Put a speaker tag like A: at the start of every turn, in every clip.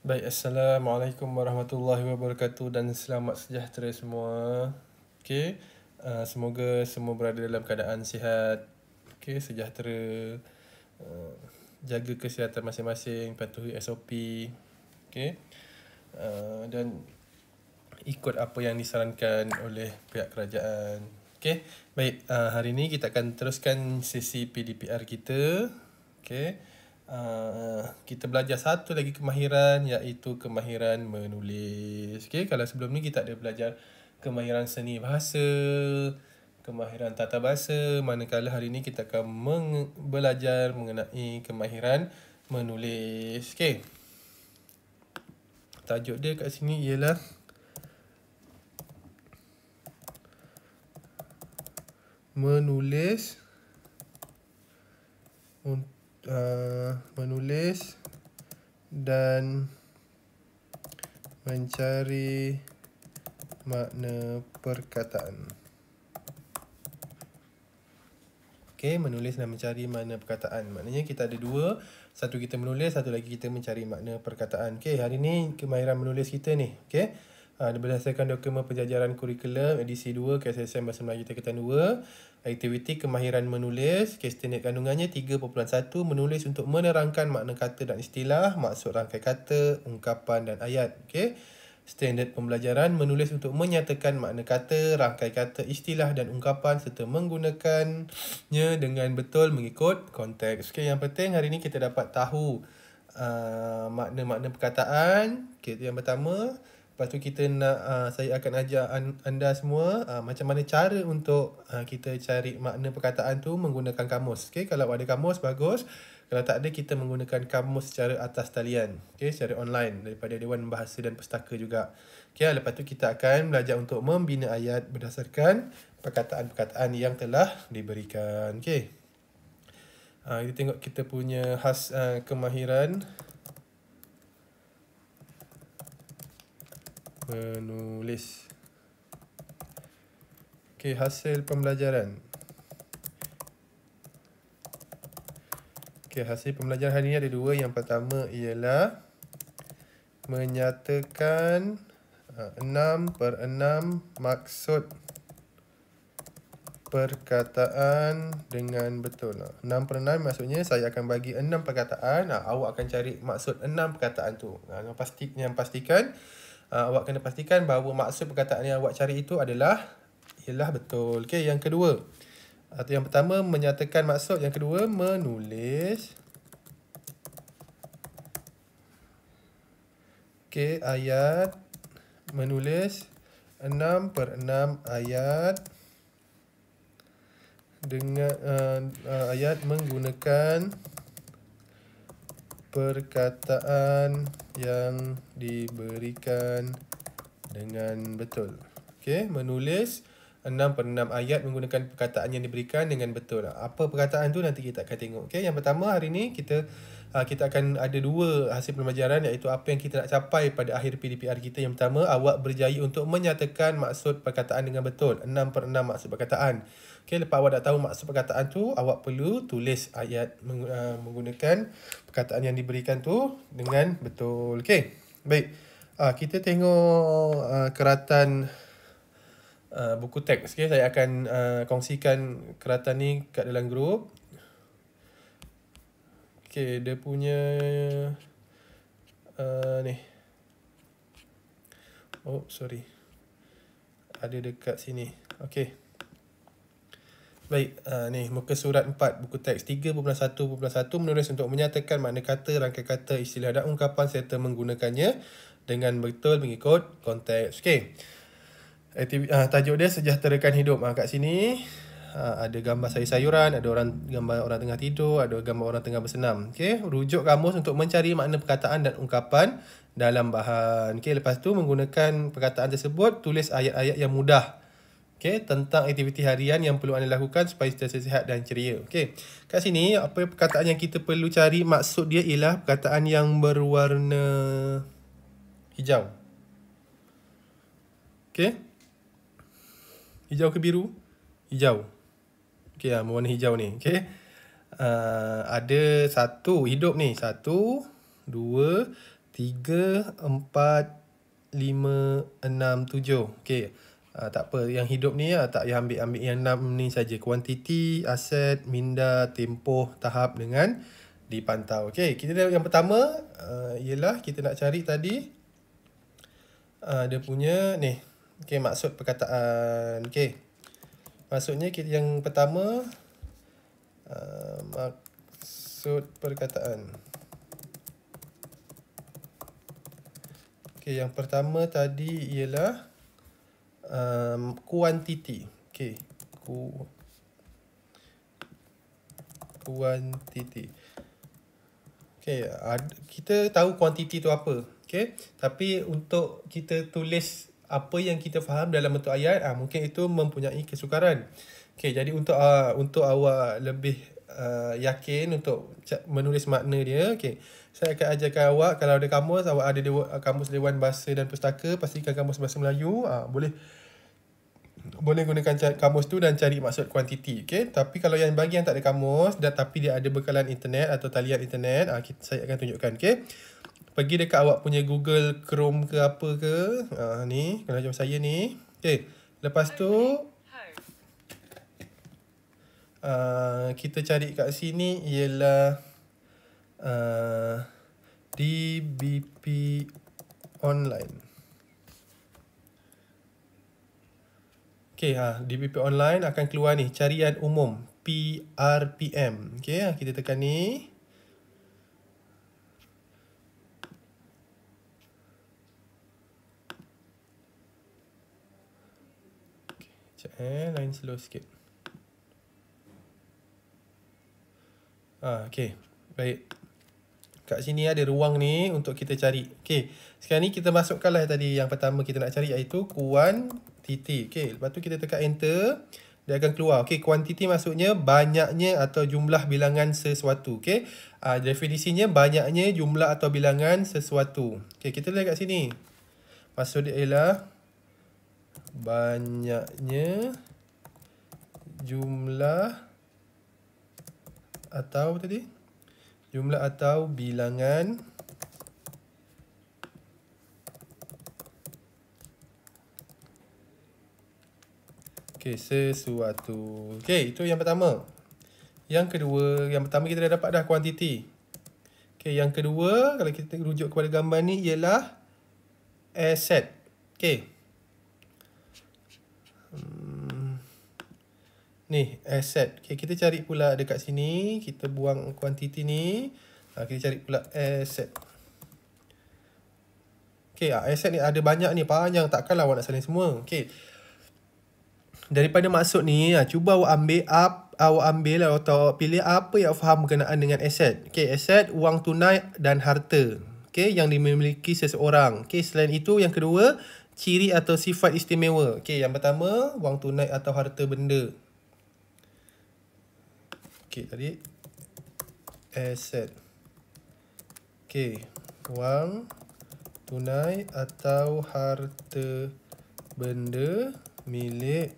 A: Baik, Assalamualaikum warahmatullahi wabarakatuh dan selamat sejahtera semua. Okey, semoga semua berada dalam keadaan sihat, okey, sejahtera, uh, jaga kesihatan masing-masing, patuhi SOP, okey, dan ikut apa yang disarankan oleh pihak kerajaan. Okey, baik, hari ini kita akan teruskan sesi PDPR kita. Okey, kita belajar satu lagi kemahiran, iaitu kemahiran menulis. Okey, kalau sebelum ni kita ada belajar kemahiran seni bahasa, kemahiran tata bahasa, manakala hari ini kita akan belajar mengenai kemahiran menulis. Okey, tajuk dia kat sini ialah menulis dan mencari makna perkataan. Okey, menulis dan mencari makna perkataan. Maknanya kita ada dua. Satu kita menulis, satu lagi kita mencari makna perkataan. Okey, hari ni kemahiran menulis kita ni. Okey, berdasarkan dokumen penjajaran kurikulum edisi 2 KSSM Bahasa Melayu Tingkatan 2. Aktiviti kemahiran menulis, standard kandungannya 3.1, menulis untuk menerangkan makna kata dan istilah, maksud rangkai kata, ungkapan dan ayat. Okey, standard pembelajaran, menulis untuk menyatakan makna kata, rangkai kata, istilah dan ungkapan serta menggunakannya dengan betul mengikut konteks. Okey, yang penting hari ni kita dapat tahu makna-makna perkataan. Okey, yang pertama. Lepas tu kita nak, saya akan ajar anda semua macam mana cara untuk kita cari makna perkataan tu menggunakan kamus. Okey, kalau ada kamus bagus. Kalau tak ada, kita menggunakan kamus secara atas talian. Okey, secara online daripada Dewan Bahasa dan Pustaka juga. Okey, lepas tu kita akan belajar untuk membina ayat berdasarkan perkataan-perkataan yang telah diberikan. Okey. Kita tengok kita punya kemahiran menulis. Okey, hasil pembelajaran. Okey, hasil pembelajaran hari ini ada dua. Yang pertama ialah menyatakan 6/6 maksud perkataan dengan betul. 6/6 maksudnya saya akan bagi 6 perkataan. Awak akan cari maksud 6 perkataan tu. Yang pastikan awak kena pastikan bahawa maksud perkataan yang awak cari itu ialah betul. Okey, yang kedua. Atau yang pertama menyatakan maksud, yang kedua menulis. Okey, ayat, menulis 6/6 ayat dengan ayat menggunakan perkataan yang diberikan dengan betul. Okey, menulis 6/6 ayat menggunakan perkataan yang diberikan dengan betul. Apa perkataan tu nanti kita akan tengok. Okey, yang pertama hari ni kita akan ada dua hasil pembelajaran, iaitu apa yang kita nak capai pada akhir PDPR kita. Yang pertama, awak berjaya untuk menyatakan maksud perkataan dengan betul. 6/6 maksud perkataan. Okey, lepas awak dah tahu maksud perkataan tu, awak perlu tulis ayat menggunakan perkataan yang diberikan tu dengan betul. Okey, baik. Kita tengok keratan buku teks. Okey, saya akan kongsikan keratan ni kat dalam grup. Okey, dia punya ni. Oh, sorry. Ada dekat sini. Okey. Baik, ni muka surat 4 buku teks 3.1.1, menulis untuk menyatakan makna kata, rangkai kata, istilah dan ungkapan serta menggunakannya dengan betul mengikut konteks. Okey. Tajuk dia sejahterakan hidup. Kat sini ada gambar sayur-sayuran, ada gambar orang tengah tidur, ada gambar orang tengah bersenam. Okey, rujuk kamus untuk mencari makna perkataan dan ungkapan dalam bahan. Okey, lepas tu menggunakan perkataan tersebut, tulis ayat-ayat yang mudah. Okey, tentang aktiviti harian yang perlu anda lakukan supaya sentiasa sihat dan ceria. Okey, kat sini apa perkataan yang kita perlu cari, maksud dia ialah perkataan yang berwarna hijau. Okey, hijau ke biru? Hijau. Okey, berwarna hijau ni. Okey, ada satu hidup ni. 1, 2, 3, 4, 5, 6, 7. Okay. Tak apa. Yang hidup ni tak payah ambil yang 6 ni saja. Kuantiti, aset, minda, tempoh, tahap dengan dipantau. Okay. Kita yang pertama ialah kita nak cari tadi dia punya ni. Okay. Maksud perkataan. Okay. Maksudnya kita yang pertama maksud perkataan. Okay. Yang pertama tadi ialah kuantiti. Okay. Kuantiti. Okay. Kita tahu kuantiti tu apa. Okay. Tapi untuk kita tulis apa yang kita faham dalam bentuk ayat, mungkin itu mempunyai kesukaran. Okay. Jadi untuk awak lebih yakin untuk menulis makna dia, okay, saya akan ajarkan awak, kalau ada kamus, awak ada kamus Dewan Bahasa dan Pustaka, pastikan kamus Bahasa Melayu, boleh gunakan kamus tu dan cari maksud kuantiti. Okay? Tapi kalau yang bagi yang tak ada kamus tapi dia ada bekalan internet atau talian internet, saya akan tunjukkan. Okay? Pergi dekat awak punya Google Chrome ke apa ke, ni kalau macam saya ni. Okay. Lepas tu kita cari kat sini ialah DBP Online. Okay, DBP Online akan keluar ni, carian umum, PRPM. Okay, kita tekan ni. Okay, line slow sikit. Okay, baik. Kat sini ada ruang ni untuk kita cari. Okay, sekarang ni kita masukkanlah tadi yang pertama kita nak cari, iaitu kuantiti. Okay, lepas tu kita tekan enter, dia akan keluar. Okay, kuantiti maksudnya banyaknya atau jumlah bilangan sesuatu. Okay, definisinya banyaknya jumlah atau bilangan sesuatu. Okay, kita lihat kat sini. Maksud dia ialah banyaknya jumlah atau tadi? Jumlah atau bilangan sesuatu. Itu yang pertama. Yang kedua, yang pertama kita dah dapat dah kuantiti. Yang kedua, kalau kita rujuk kepada gambar ni ialah asset. Ni asset. Kita cari pula dekat sini, kita buang kuantiti ni. Kita cari pula asset. Asset ni ada banyak ni, panjang, takkanlah awak nak salin semua. Daripada maksud ni, cuba awak ambil atau pilih apa yang faham berkenaan dengan aset. Aset, wang tunai dan harta. Yang dimiliki seseorang. Selain itu, yang kedua, ciri atau sifat istimewa. Yang pertama, wang tunai atau harta benda. Tadi aset. Wang tunai atau harta benda milik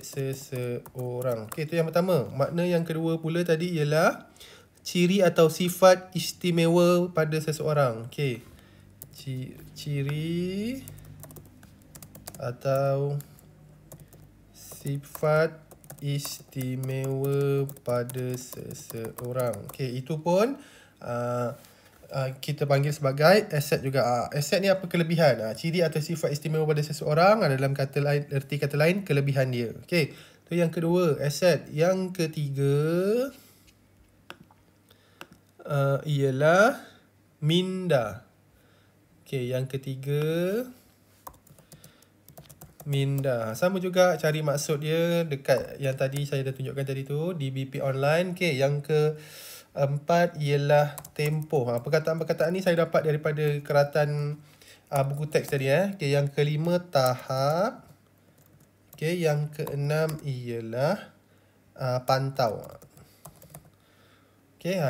A: seseorang. Itu yang pertama. Makna yang kedua pula tadi ialah ciri atau sifat istimewa pada seseorang. Ciri atau sifat istimewa pada seseorang. Itu pun kita panggil sebagai aset juga. Aset ni apa kelebihan? Ciri atau sifat istimewa pada seseorang, dalam kata lain, erti kata lain, kelebihan dia. Itu yang kedua, aset. Yang ketiga ialah minda. Yang ketiga minda. Sama juga cari maksud dia dekat yang tadi saya dah tunjukkan tadi tu, DBP Online. Yang keempat ialah tempoh. Perkataan-perkataan ni saya dapat daripada keratan buku teks tadi. Yang kelima tahap. Yang keenam ialah pantau.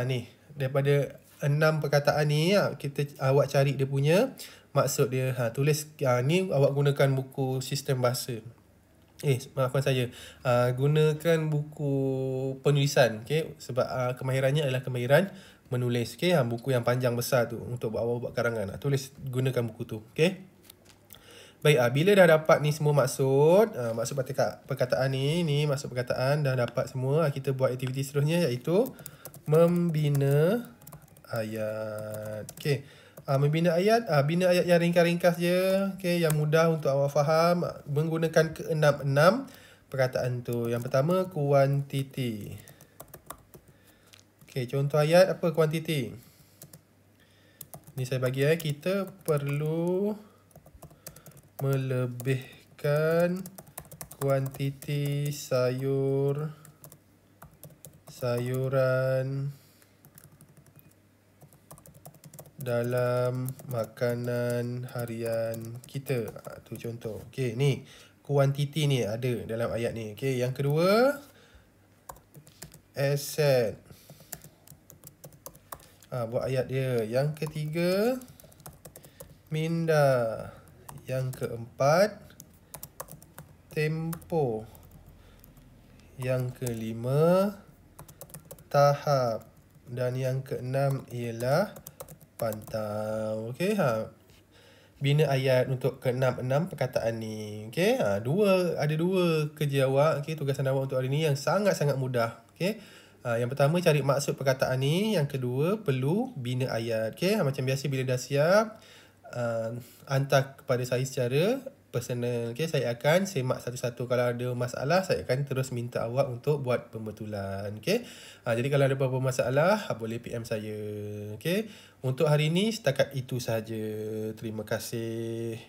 A: Ni daripada 6 perkataan ni, awak cari dia punya maksud dia. Tulis ni awak gunakan buku sistem bahasa. Maafkan saya. Gunakan buku penulisan. Sebab kemahirannya adalah kemahiran menulis. Okay, buku yang panjang besar tu untuk awak buat karangan. Tulis, gunakan buku tu. Okay. Baik, bila dah dapat ni semua maksud, maksud perkataan ni maksud perkataan dah dapat semua, kita buat aktiviti seterusnya iaitu membina ayat. Okay. Membina ayat, bina ayat yang ringkas-ringkas je, okay, yang mudah untuk awak faham, menggunakan keenam perkataan tu. Yang pertama, kuantiti. Okay, contoh ayat apa kuantiti? Ni saya bagi kita perlu melebihkan kuantiti sayuran dalam makanan harian kita. Tu contoh. Okey, ni kuantiti ni ada dalam ayat ni. Okey, yang kedua aset. Buat ayat dia. Yang ketiga minda. Yang keempat tempo. Yang kelima tahap. Dan yang keenam ialah pantau. Okey, bina ayat untuk keenam perkataan ni. Okey, ada dua kerja awak, okey, tugasan awak untuk hari ni yang sangat-sangat mudah. Okey. Yang pertama cari maksud perkataan ni, yang kedua perlu bina ayat. Okey, macam biasa bila dah siap, hantar kepada saya secara personal. Okay, saya akan semak satu-satu. Kalau ada masalah, saya akan terus minta awak untuk buat pembetulan. Okay, jadi kalau ada apa-apa masalah, boleh PM saya. Okay, untuk hari ini setakat itu sahaja. Terima kasih.